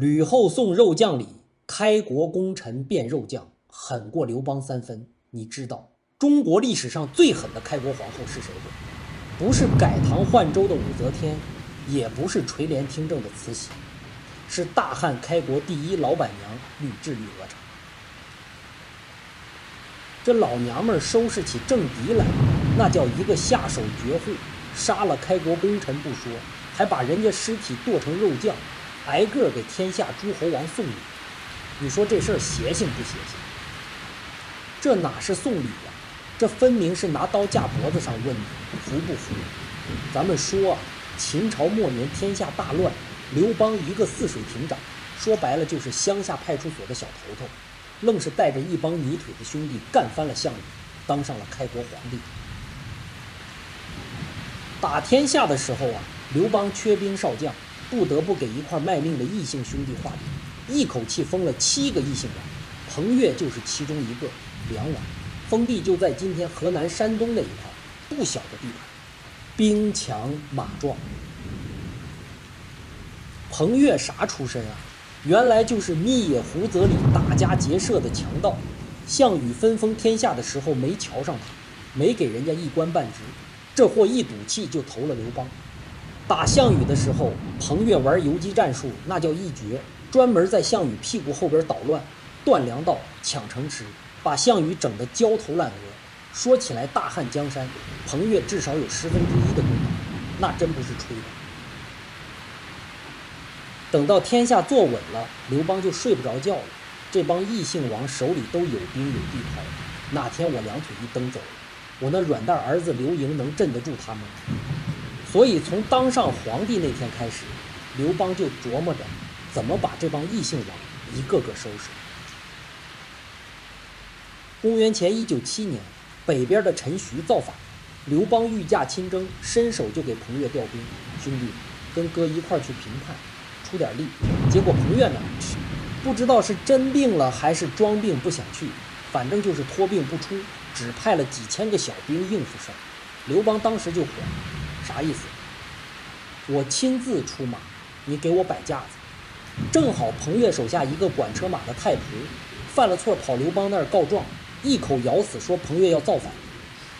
呂後送肉醬禮，開國功臣變肉醬，狠過劉邦3分。你知道中國歷史上最狠的開国皇后是谁不？不是改唐換周的武則天，也不是垂帘听政的慈禧，是大汉開國第一老板娘吕雉吕娥长。這老娘们收拾起政敌来，那叫一個下手绝戶，殺了開國功臣不說，還把人家屍體剁成肉醬，挨個給天下諸侯王送禮。你說這事兒邪性不邪性？這哪是送禮呀？這分明是拿刀架脖子上問你服不服？咱們說啊，秦朝末年天下大亂，劉邦一個泗水亭长，說白了就是鄉下派出所的小頭頭，愣是帶着一幫泥腿子兄弟幹翻了項羽，當上了開国皇帝。打天下的時候啊，劉邦缺兵少将，不得不給一塊賣命的異姓兄弟画饼，一口氣封了7個異姓王，彭越就是其中一个梁王，封地就在今天河南山東那一塊，不小的地盘，兵強馬壯。彭越啥出身啊？原來就是密野胡泽里打家劫舍的强盗。项羽分封天下的时候没瞧上他，没給人家一官半職，這貨一賭氣就投了劉邦。打項羽的時候，彭越玩游擊戰術，那叫一絕，專門在項羽屁股後邊搗亂，斷糧道、搶城池，把項羽整得焦頭爛額。說起來大漢江山，彭越至少有1/10的功勞，那真不是吹的。等到天下坐穩了，劉邦就睡不着覺了。這幫異姓王手裡都有兵有地盤，哪天我2腿一蹬走了，我那軟蛋兒子劉盈能鎮得住他們？所以從當上皇帝那天開始，劉邦就琢磨着怎麼把這幫異姓王一個個收拾。公元前197年，北邊的陳徐造反，劉邦御駕親征，伸手就給彭越調兵，兄弟，跟哥一塊去平叛，出點力。結果彭越呢，不知道是真病了還是裝病不想去，反正就是托病不出，只派了幾千個小兵應付事兒。劉邦當時就火，啥意思？我親自出馬，你給我擺架子。正好彭越手下一個管車馬的太僕犯了錯，跑劉邦那兒告狀，一口咬死說彭越要造反。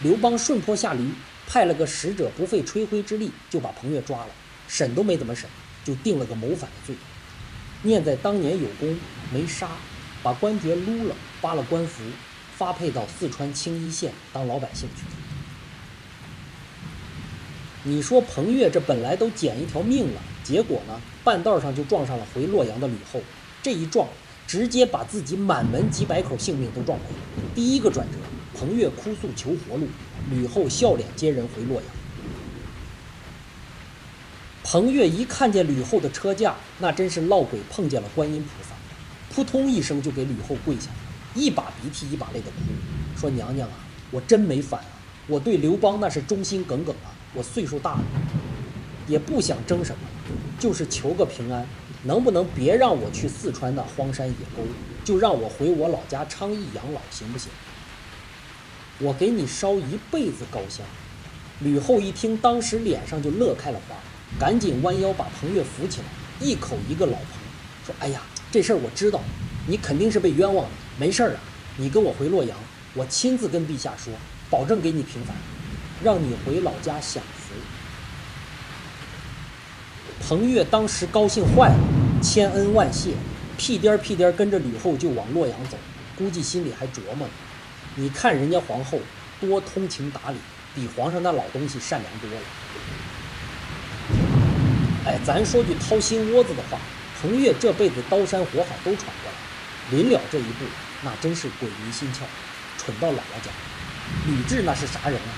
劉邦順坡下驢，派了個使者，不費吹灰之力就把彭越抓了，審都沒怎麼審，就定了個謀反的罪。念在當年有功，沒殺，把官爵擼了，扒了官服，發配到四川青衣縣當老百姓去。你說彭越這本來都撿一條命了，結果呢，半道上就撞上了回洛陽的呂後，這一撞直接把自己滿門幾百口性命都撞沒了。第一個轉折，彭越哭訴求活路，呂後笑臉接人回洛陽。彭越一看見呂後的車駕，那真是落鬼碰見了觀音菩薩，撲通一聲就給呂後跪下，一把鼻涕一把淚的哭，說娘娘啊，我真沒反啊，我對劉邦那是忠心耿耿啊，我歲數大了，也不想爭什麼，就是求個平安，能不能別讓我去四川那荒山野溝，就讓我回我老家昌邑養老行不行？我給你燒一輩子高香。呂後一聽，當時臉上就樂開了花，趕緊彎腰把彭越扶起來，一口一個老彭，說哎呀，這事兒我知道，你肯定是被冤枉的，沒事兒啊，你跟我回洛陽，我親自跟陛下說，保證給你平反，讓你回老家享福。彭越當時高興壞了，千恩萬謝，屁顛屁顛跟着呂後就往洛陽走，估計心裡還琢磨呢，你看人家皇後多通情達理，比皇上那老東西善良多了。哎，咱說句掏心窩子的話，彭越這輩子刀山火海都闖過來，臨了這一步，那真是鬼迷心竅，蠢到姥姥家。呂雉那是啥人啊？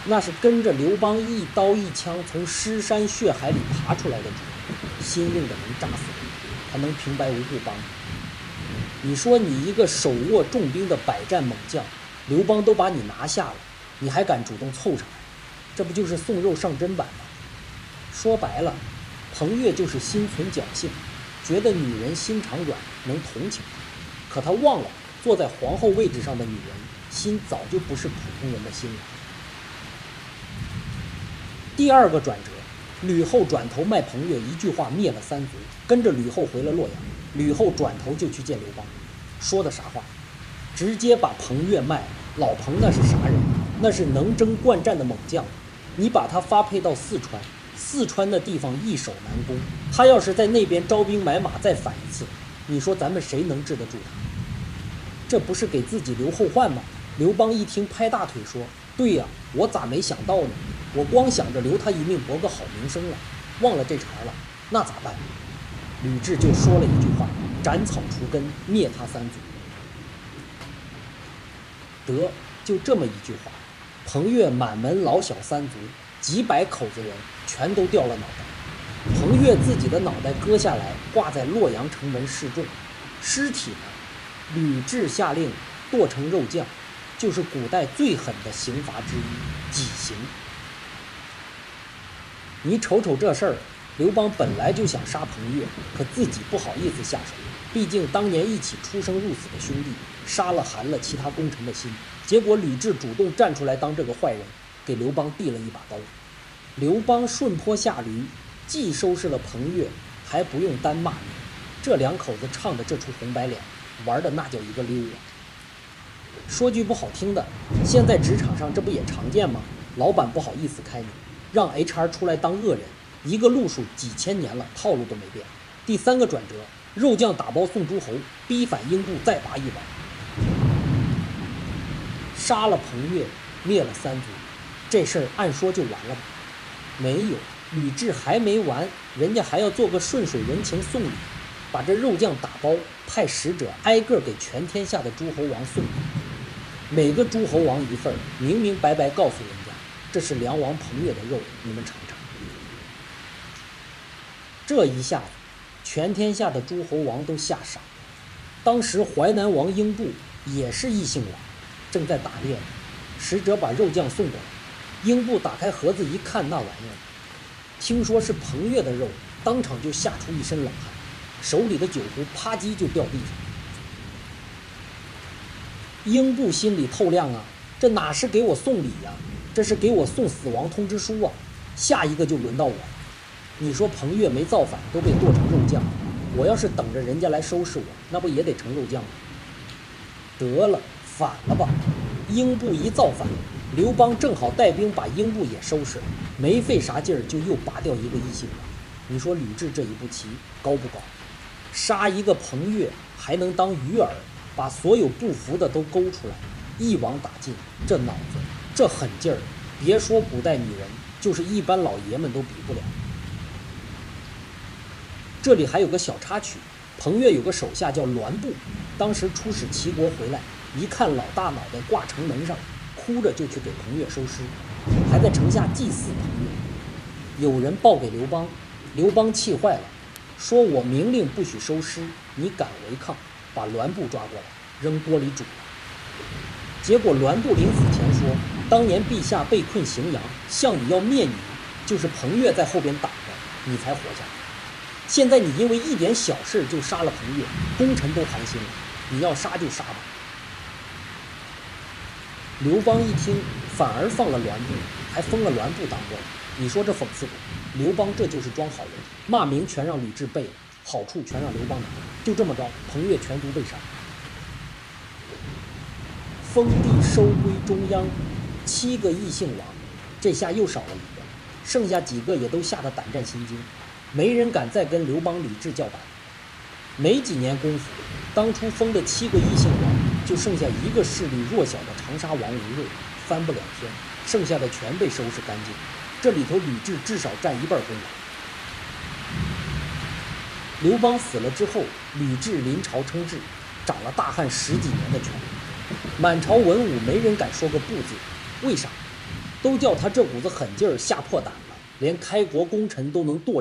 那是跟着劉邦一刀一槍從屍山血海裡爬出來的主，心硬的能扎死人，還能平白無故幫你。你說你一個手握重兵的百戰猛將，劉邦都把你拿下了，你還敢主動湊上來，這不就是送肉上砧板嗎？說白了，彭越就是心存僥倖，覺得女人心腸軟，能同情她，可他忘了坐在皇後位置上的女人心早就不是普通人的心了。第二個轉折，呂後轉頭賣彭越一句話滅了三族，跟着呂後回了洛陽。呂後轉頭就去見劉邦，說的啥話？直接把彭越賣了。老彭那是啥人？那是能征惯戰的猛将，你把他發配到四川，四川的地方易守難攻，他要是在那邊招兵買馬再反一次，你說咱们誰能治得住他？這不是給自己留後患嗎？劉邦一聽拍大腿說：對呀，我咋沒想到呢？我光想着留他一命博個好名聲了，忘了这茬了，那咋办？吕雉就說了一句話：斬草除根，滅他三族。得，就這麼一句話，彭越滿門老小三族幾百口子人全都掉了腦袋。彭越自己的腦袋割下來掛在洛陽城門示眾，屍體呢，吕雉下令剁成肉醬，就是古代最狠的刑罰之一，己刑。你瞅瞅這事兒，劉邦本來就想殺彭越，可自己不好意思下手，畢竟當年一起出生入死的兄弟，殺了寒了其他功臣的心。結果吕雉主動站出來當這個壞人，給劉邦遞了一把刀。劉邦順坡下驢，既收拾了彭越，還不用單罵你。這兩口子唱的這出紅白臉，玩的那叫一個溜啊！說句不好聽的，現在職場上這不也常見嗎？老板不好意思開你，讓 HR 出來當惡人，一個路數幾千年了，套路都沒變。第三個轉折，肉醬打包送諸侯，逼反英布再拔一网。殺了彭越，滅了三族，這事兒按說就完了吧？沒有，呂雉還沒完，人家還要做個順水人情送禮，把這肉醬打包，派使者挨個給全天下的諸侯王送禮，每個諸侯王一份，明明白白告訴人家，這是梁王彭越的肉，你們嘗嘗。這一下子，全天下的諸侯王都嚇傻了。當時淮南王英布也是異姓王，正在打獵，使者把肉醬送過來，英布打開盒子一看，那玩意兒，聽說是彭越的肉，當場就嚇出一身冷汗，手裡的酒壺啪叽就掉地上。英布心裡透亮啊，這哪是給我送禮呀，這是給我送死亡通知書啊！下一個就輪到我了。你說彭越沒造反，都被剁成肉醬，我要是等着人家來收拾我，那不也得成肉醬嗎？得了，反了吧！英布一造反，劉邦正好帶兵把英布也收拾了，沒費啥勁兒就又拔掉一個異姓王。你說呂雉這一步棋高不高？殺一個彭越還能當魚饵，把所有不服的都勾出來，一網打盡。這腦子，這狠勁兒，別說古代女人，就是一般老爺們都比不了。這裡還有個小插曲，彭越有個手下叫栾布，當時出使齊國回來，一看老大腦袋掛城門上，哭着就去給彭越收屍，還在城下祭祀彭越。有人報給劉邦，劉邦氣壞了，說我明令不許收屍，你敢違抗，把栾布抓過來扔鍋裡煮了。結果栾布臨死前說，當年陛下被困荥陽，向你要滅你，就是彭越在後邊擋着，你才活下来。現在你因為一點小事就殺了彭越，功臣都寒心了，你要殺就殺吧。劉邦一聽，反而放了栾布，還封了栾布当官。你說這讽刺不？劉邦這就是裝好人，罵名全讓呂雉背了，好處全讓劉邦拿，就這麼着，彭越全族被殺。封地收歸中央，7個異姓王，這下又少了一個，剩下幾個也都嚇得膽戰心驚。沒人敢再跟劉邦、呂雉叫板。沒幾年功夫，當初封的7個異姓王，就剩下一個勢力弱小的長沙王吳芮，翻不了天，剩下的全被收拾乾淨。這裡頭呂雉至少占1半功勞。劉邦死了之後，呂雉臨朝稱制，掌了大漢10幾年的權力，滿朝文武沒人敢說個不字。為啥？都叫他這股子狠勁兒嚇破膽了，連開國功臣都能剁。